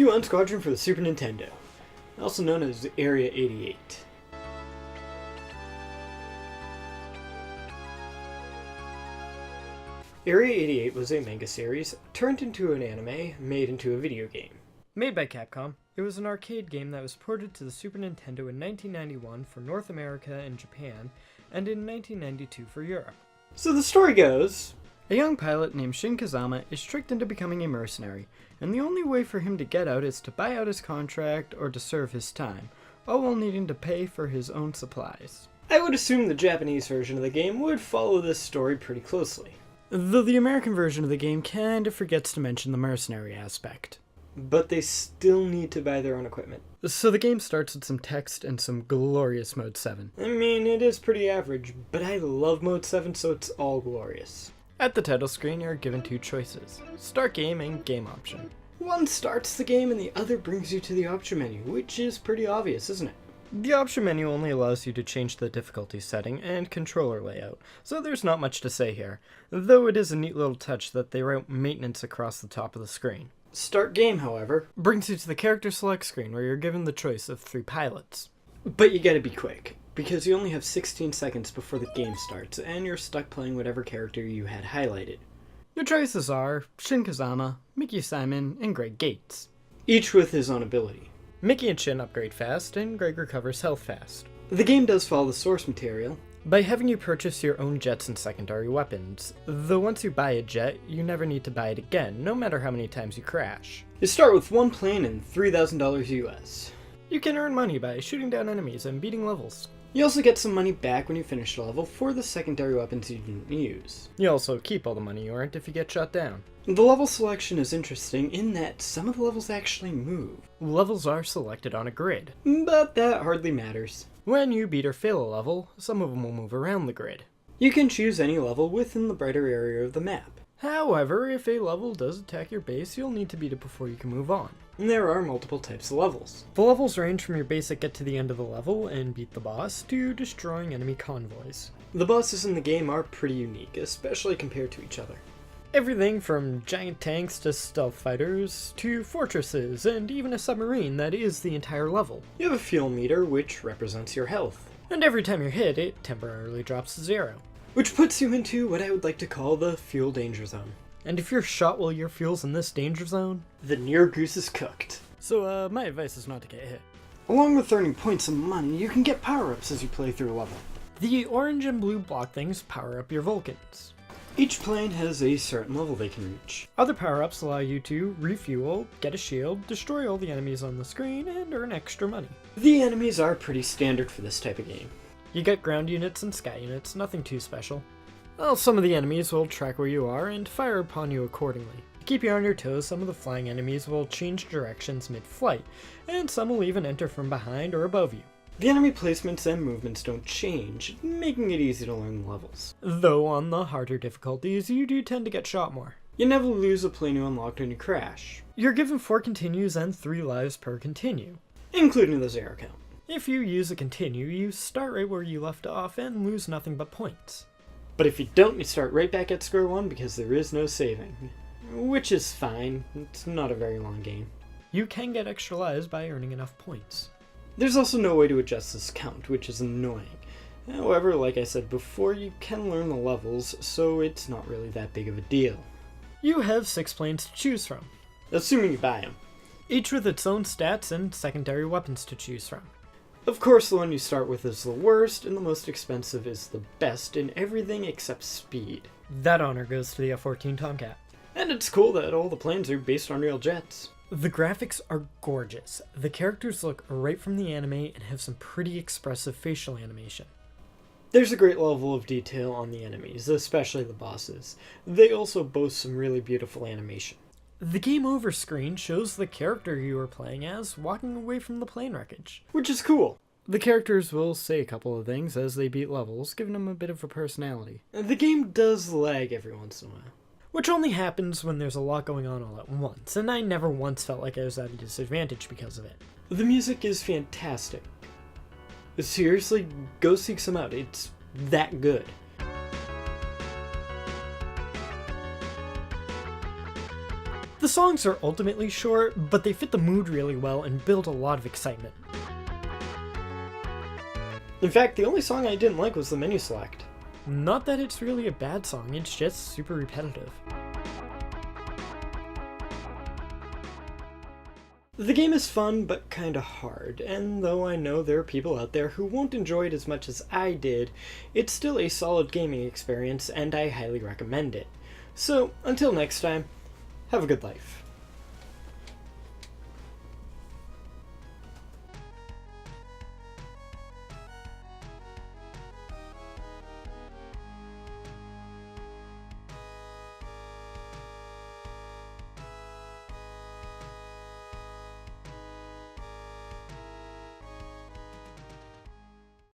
You own Squadron for the Super Nintendo, also known as Area 88. Area 88 was a manga series turned into an anime made into a video game. Made by Capcom, it was an arcade game that was ported to the Super Nintendo in 1991 for North America and Japan, and in 1992 for Europe. So the story goes, a young pilot named Shin Kazama is tricked into becoming a mercenary, and the only way for him to get out is to buy out his contract or to serve his time, all while needing to pay for his own supplies. I would assume the Japanese version of the game would follow this story pretty closely, though the American version of the game kinda forgets to mention the mercenary aspect. But they still need to buy their own equipment. So the game starts with some text and some glorious Mode 7. I mean, it is pretty average, but I love Mode 7, so it's all glorious. At the title screen, you're given two choices: Start Game and Game Option. One starts the game and the other brings you to the option menu, which is pretty obvious, isn't it? The option menu only allows you to change the difficulty setting and controller layout, so there's not much to say here, though it is a neat little touch that they wrote maintenance across the top of the screen. Start Game, however, brings you to the character select screen where you're given the choice of 3 pilots. But you gotta be quick, because you only have 16 seconds before the game starts, and you're stuck playing whatever character you had highlighted. Your choices are Shin Kazama, Mickey Simon, and Greg Gates, each with his own ability. Mickey and Shin upgrade fast, and Greg recovers health fast. The game does follow the source material by having you purchase your own jets and secondary weapons, though once you buy a jet, you never need to buy it again, no matter how many times you crash. You start with 1 plane and $3,000 US. You can earn money by shooting down enemies and beating levels. You also get some money back when you finish a level for the secondary weapons you didn't use. You also keep all the money you earned if you get shot down. The level selection is interesting in that some of the levels actually move. Levels are selected on a grid, but that hardly matters. When you beat or fail a level, some of them will move around the grid. You can choose any level within the brighter area of the map. However, if a level does attack your base, you'll need to beat it before you can move on. There are multiple types of levels. The levels range from your basic get to the end of the level and beat the boss, to destroying enemy convoys. The bosses in the game are pretty unique, especially compared to each other. Everything from giant tanks to stealth fighters, to fortresses, and even a submarine that is the entire level. You have a fuel meter, which represents your health, and every time you're hit, it temporarily drops to 0. Which puts you into what I would like to call the fuel danger zone. And if you're shot while your fuel's in this danger zone, then your goose is cooked. So my advice is not to get hit. Along with earning points and money, you can get power-ups as you play through a level. The orange and blue block things power up your Vulcans. Each plane has a certain level they can reach. Other power-ups allow you to refuel, get a shield, destroy all the enemies on the screen, and earn extra money. The enemies are pretty standard for this type of game. You get ground units and sky units, nothing too special. Well, some of the enemies will track where you are and fire upon you accordingly. To keep you on your toes, some of the flying enemies will change directions mid-flight, and some will even enter from behind or above you. The enemy placements and movements don't change, making it easy to learn the levels. Though on the harder difficulties, you do tend to get shot more. You never lose a plane you unlocked when you crash. You're given 4 continues and 3 lives per continue, including the 0 count. If you use a continue, you start right where you left off and lose nothing but points. But if you don't, you start right back at square one because there is no saving. Which is fine, it's not a very long game. You can get extra lives by earning enough points. There's also no way to adjust this count, which is annoying. However, like I said before, you can learn the levels, so it's not really that big of a deal. You have 6 planes to choose from, assuming you buy them, each with its own stats and secondary weapons to choose from. Of course, the one you start with is the worst, and the most expensive is the best in everything except speed. That honor goes to the F-14 Tomcat. And it's cool that all the planes are based on real jets. The graphics are gorgeous. The characters look right from the anime and have some pretty expressive facial animation. There's a great level of detail on the enemies, especially the bosses. They also boast some really beautiful animation. The game over screen shows the character you are playing as walking away from the plane wreckage, which is cool. The characters will say a couple of things as they beat levels, giving them a bit of a personality. The game does lag every once in a while, which only happens when there's a lot going on all at once, and I never once felt like I was at a disadvantage because of it. The music is fantastic. Seriously, go seek some out, it's that good. The songs are ultimately short, but they fit the mood really well and build a lot of excitement. In fact, the only song I didn't like was the menu select. Not that it's really a bad song, it's just super repetitive. The game is fun, but kinda hard, and though I know there are people out there who won't enjoy it as much as I did, it's still a solid gaming experience, and I highly recommend it. So, until next time, have a good life.